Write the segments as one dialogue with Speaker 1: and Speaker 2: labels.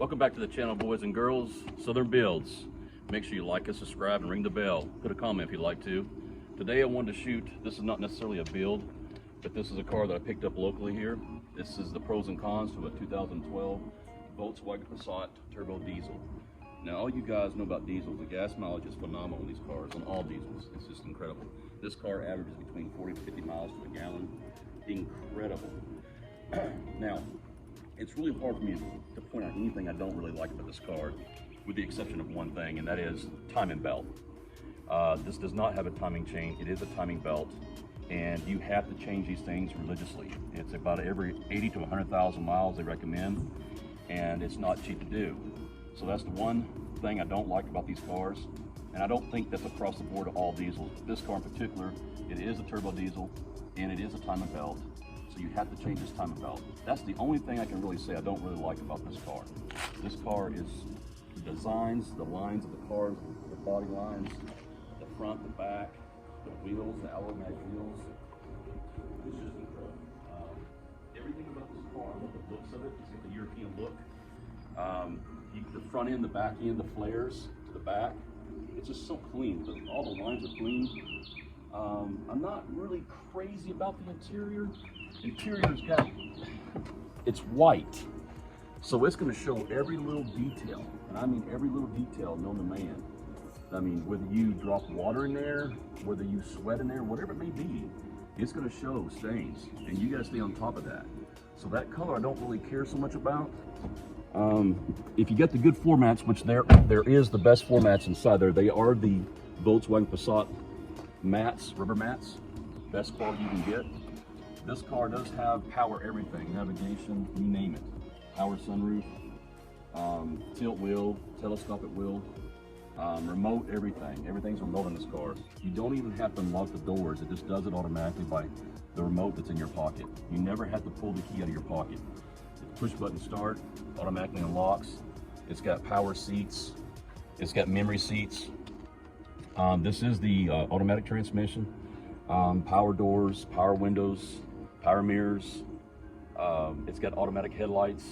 Speaker 1: Welcome back to the channel, boys and girls. Southern Builds. Make sure you like and subscribe and ring the bell. Put a comment if you'd like to. Today I wanted to shoot, this is not necessarily a build, but this is a car that I picked up locally here. This is the pros and cons to a 2012 Volkswagen Passat turbo diesel. Now all you guys know about diesels, the gas mileage is phenomenal on these cars, on all diesels. It's just incredible. This car averages between 40 to 50 miles to a gallon. Incredible. Now, it's really hard for me to point out anything I don't really like about this car, with the exception of one thing, and that is timing belt. This does not have a timing chain. It is a timing belt, and you have to change these things religiously. It's about every 80 to 100,000 miles they recommend, and it's not cheap to do. So that's the one thing I don't like about these cars, and I don't think that's across the board of all diesels. This car in particular, it is a turbo diesel, and it is a timing belt. So you have to change this timing belt. That's the only thing I can really say I don't really like about this car. This car is the designs, the lines of the cars, the body lines, the front, the back, the wheels, the alloy-match wheels. It's just incredible. Everything about this car, I love the looks of it. It's got the European look. The front end, the back end, the flares to the back. It's just so clean. All the lines are clean. I'm not really crazy about the interior. Interior's got, it's white, so it's going to show every little detail, and I mean every little detail known to man. I mean, whether you drop water in there, whether you sweat in there, whatever it may be, it's going to show stains, and you got to stay on top of that. So that color I don't really care so much about. If you get the good floor mats, which there is the best floor mats inside there, they are the Volkswagen Passat mats, rubber mats, best quality you can get. This car does have power everything, navigation, you name it. Power sunroof, tilt wheel, telescopic wheel, remote everything. Everything's remote in this car. You don't even have to unlock the doors. It just does it automatically by the remote that's in your pocket. You never have to pull the key out of your pocket. It's push button start, automatically unlocks. It's got power seats. It's got memory seats. This is the automatic transmission. Power doors, power windows, power mirrors. It's got automatic headlights.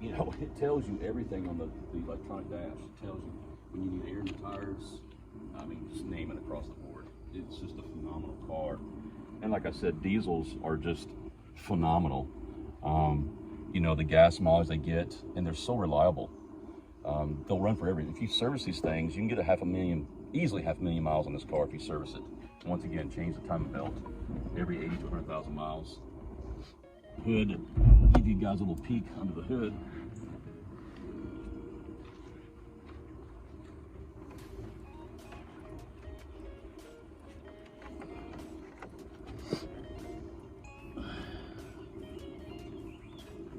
Speaker 1: You know, it tells you everything on the electronic dash. It tells you when you need air in the tires. I mean, just name it across the board. It's just a phenomenal car. And like I said, diesels are just phenomenal. You know, the gas mileage they get, and they're so reliable. They'll run for everything. If you service these things, you can get easily 500,000 miles on this car if you service it. Once again, change the timing belt every 80 to 100,000 miles. Hood, give you guys a little peek under the hood.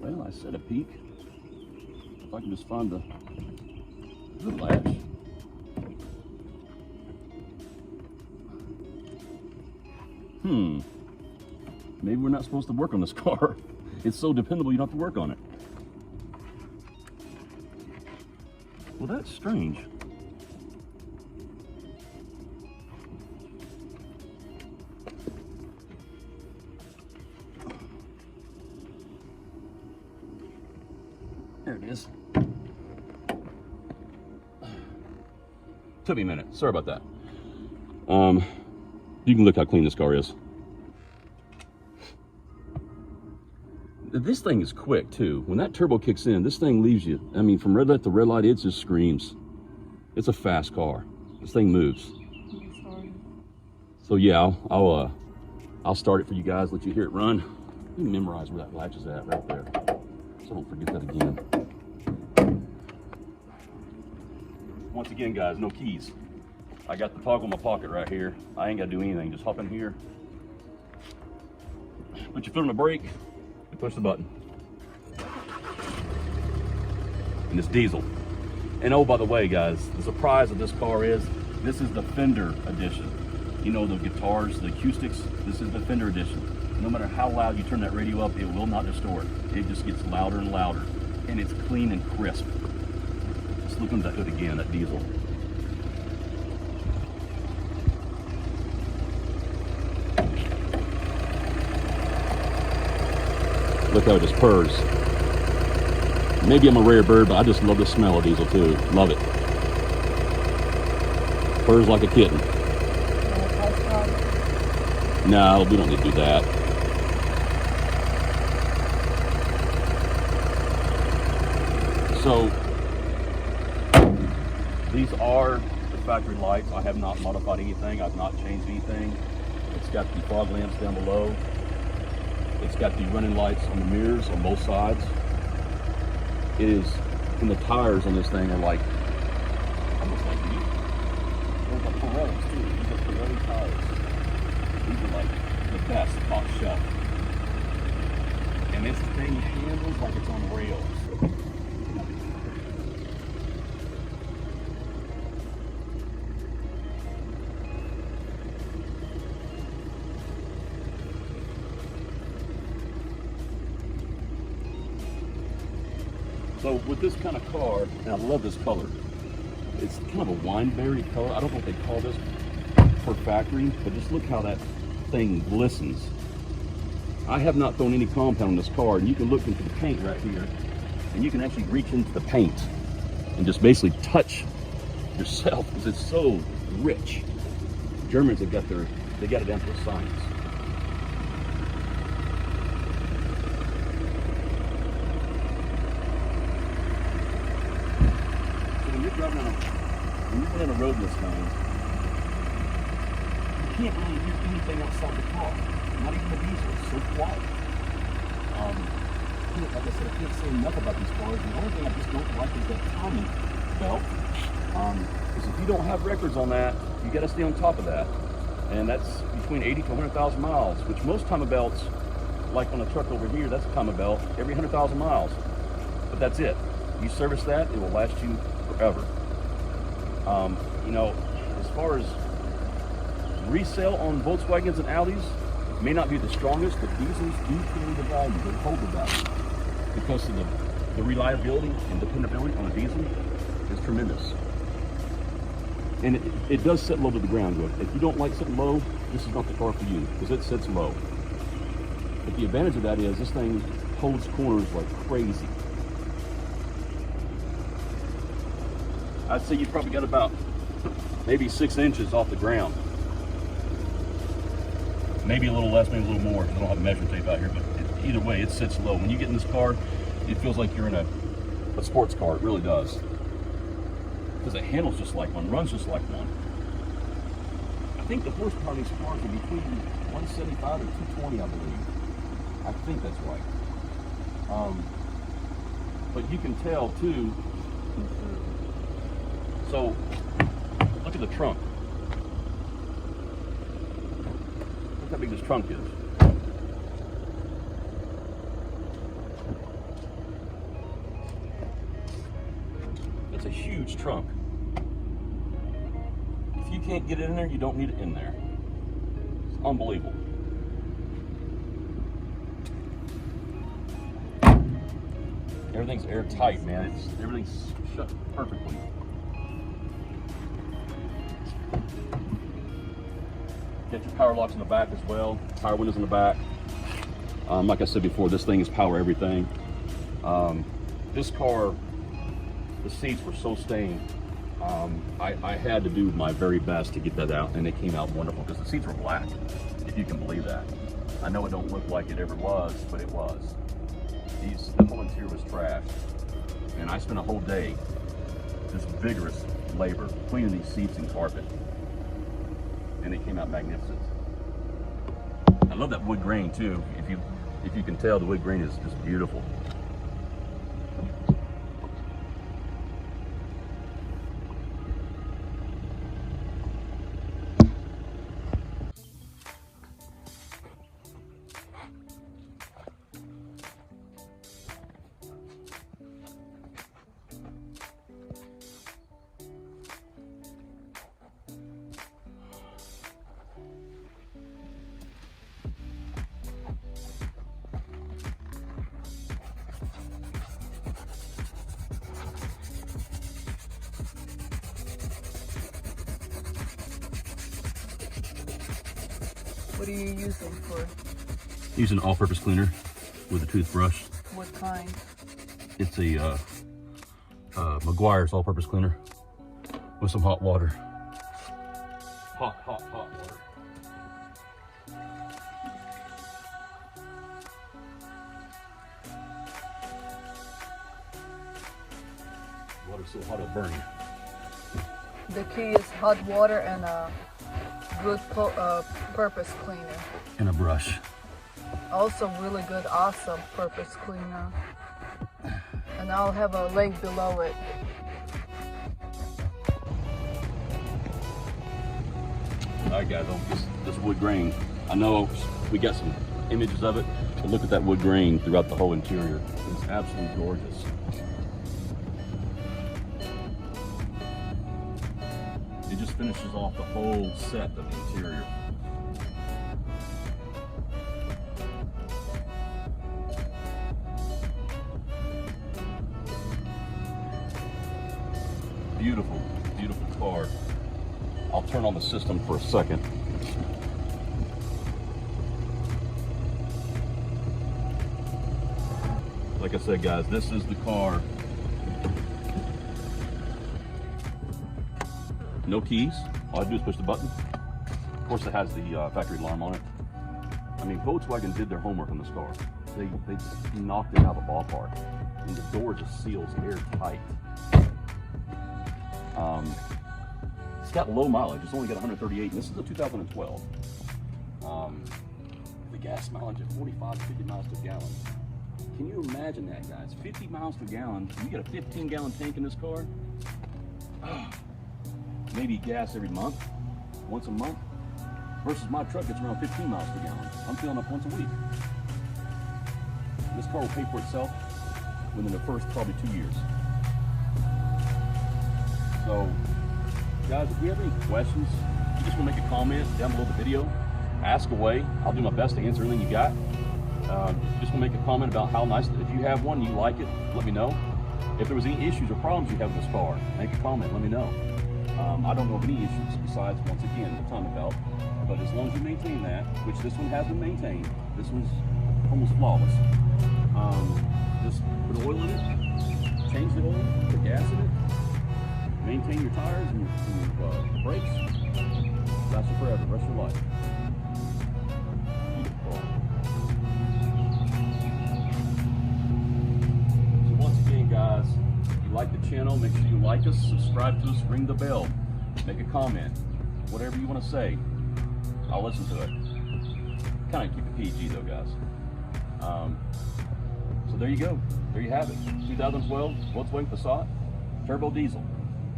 Speaker 1: Well, I said a peek. If I can just find the hood latch. Maybe we're not supposed to work on this car. It's so dependable you don't have to work on it. Well, that's strange. There it is. Took me a minute. Sorry about that. You can look how clean this car is. This thing is quick too. When that turbo kicks in, this thing leaves you. I mean, from red light to red light, it just screams. It's a fast car. This thing moves. So yeah, I'll start it for you guys. Let you hear it run. Let me memorize where that latch is at right there, so I don't forget that again. Once again, guys, no keys. I got the toggle in my pocket right here. I ain't got to do anything. Just hop in here, put your foot on the brake, and push the button. And it's diesel. And oh, by the way, guys, the surprise of this car is, this is the Fender edition. You know, the guitars, the acoustics, this is the Fender edition. No matter how loud you turn that radio up, it will not distort. It just gets louder and louder. And it's clean and crisp. Just look under that hood again, that diesel. Look how it just purrs. Maybe I'm a rare bird, but I just love the smell of diesel too. Love it. Purrs like a kitten. No, we don't need to do that. So these are the factory lights. I have not modified anything. I've not changed anything. It's got the fog lamps down below. It's got the running lights on the mirrors on both sides. It is, and the tires on this thing are like, almost like these. They're like Pirellis too. These are Pirelli tires. These are like the best top shelf. And this thing handles like it's on rails. So with this kind of car, and I love this color, it's kind of a wineberry color. I don't know what they call this for factory, but just look how that thing glistens. I have not thrown any compound in this car, and you can look into the paint right here, and you can actually reach into the paint and just basically touch yourself because it's so rich. Germans have got they got it down to a science. When you're on a road in this thing, you can't really hear anything outside the car. Not even the diesel. It's so quiet. Like I said, I can't say enough about these cars. The only thing I just don't like is that timing belt. Because if you don't have records on that, you got to stay on top of that. And that's between 80 to 100,000 miles, which most timing belts, like on a truck over here, that's a timing belt every 100,000 miles. But that's it. You service that, it will last you forever. You know, as far as resale on Volkswagens and Audis, may not be the strongest, but diesels do carry the value, they hold the value. Because of the reliability and dependability on a diesel is tremendous. And it does sit low to the ground good. If you don't like sitting low, this is not the car for you, because it sits low. But the advantage of that is this thing holds corners like crazy. I'd say you probably got about maybe 6 inches off the ground. Maybe a little less, maybe a little more. I don't have a measuring tape out here, but either way, it sits low. When you get in this car, it feels like you're in a sports car. It really does. Because it handles just like one, runs just like one. I think the horsepower of these cars are between 175 and 220, I believe. I think that's right. But you can tell too. So, look at the trunk. Look how big this trunk is. It's a huge trunk. If you can't get it in there, you don't need it in there. It's unbelievable. Everything's airtight, man. Everything's shut perfectly. Get your power locks in the back as well. Power windows in the back. Like I said before, this thing is power everything. This car, the seats were so stained. I had to do my very best to get that out, and it came out wonderful because the seats were black, if you can believe that. I know it don't look like it ever was, but it was. The whole interior was trashed, and I spent a whole day, just vigorous labor, cleaning these seats and carpet. And it came out magnificent. I love that wood grain too. If you can tell, the wood grain is just beautiful.
Speaker 2: What are you using for?
Speaker 1: Use an all-purpose cleaner with a toothbrush.
Speaker 2: What kind?
Speaker 1: It's a Meguiar's all-purpose cleaner with some hot water. Hot water. Water's so hot it'll burn you.
Speaker 2: The key is hot water and a good purpose cleaner.
Speaker 1: And a brush.
Speaker 2: Also really good, awesome purpose cleaner. And I'll have a link below it.
Speaker 1: Alright guys, this wood grain. I know we got some images of it, but look at that wood grain throughout the whole interior. It's absolutely gorgeous. It just finishes off the whole set of the interior. Beautiful, beautiful car. I'll turn on the system for a second. Like I said, guys, this is the car. No keys. All I do is push the button. Of course, it has the factory alarm on it. I mean, Volkswagen did their homework on this car. They just knocked it out of the ballpark. And the door just seals airtight. It's got low mileage. It's only got 138, and this is a 2012. The gas mileage at 45 to 50 miles to a gallon. Can you imagine that, guys? 50 miles to a gallon. You got a 15-gallon tank in this car. Maybe gas every month, once a month, versus my truck gets around 15 miles per gallon. I'm filling up once a week. This car will pay for itself within the first probably 2 years. So, guys, if you have any questions, you just want to make a comment down below the video, ask away. I'll do my best to answer anything you got. Just want to make a comment about how nice, if you have one, you like it, let me know. If there was any issues or problems you have with this car, make a comment, let me know. I don't know of any issues besides, once again, the timing belt. But as long as you maintain that, which this one has been maintained, this one's almost flawless. Just put oil in it, change the oil, put gas in it, maintain your tires and your brakes. Lasts you forever, the rest of your life. Beautiful. So once again, guys, if you like the channel, make sure you like us, subscribe to us, ring the bell, make a comment, whatever you want to say. I'll listen to it. Kind of keep it PG though, guys. So there you go. There you have it. 2012 Volkswagen Passat turbo diesel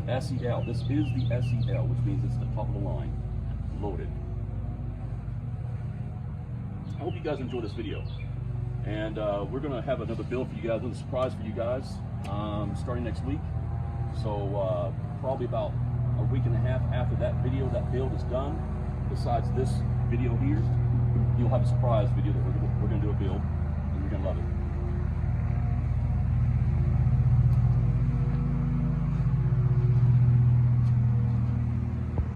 Speaker 1: SEL. This is the SEL, which means it's the top of the line, loaded. I hope you guys enjoyed this video, and we're gonna have another build for you guys, another surprise for you guys, starting next week. So probably about a week and a half after that video, that build is done. Besides this video here, you'll have a surprise video that we're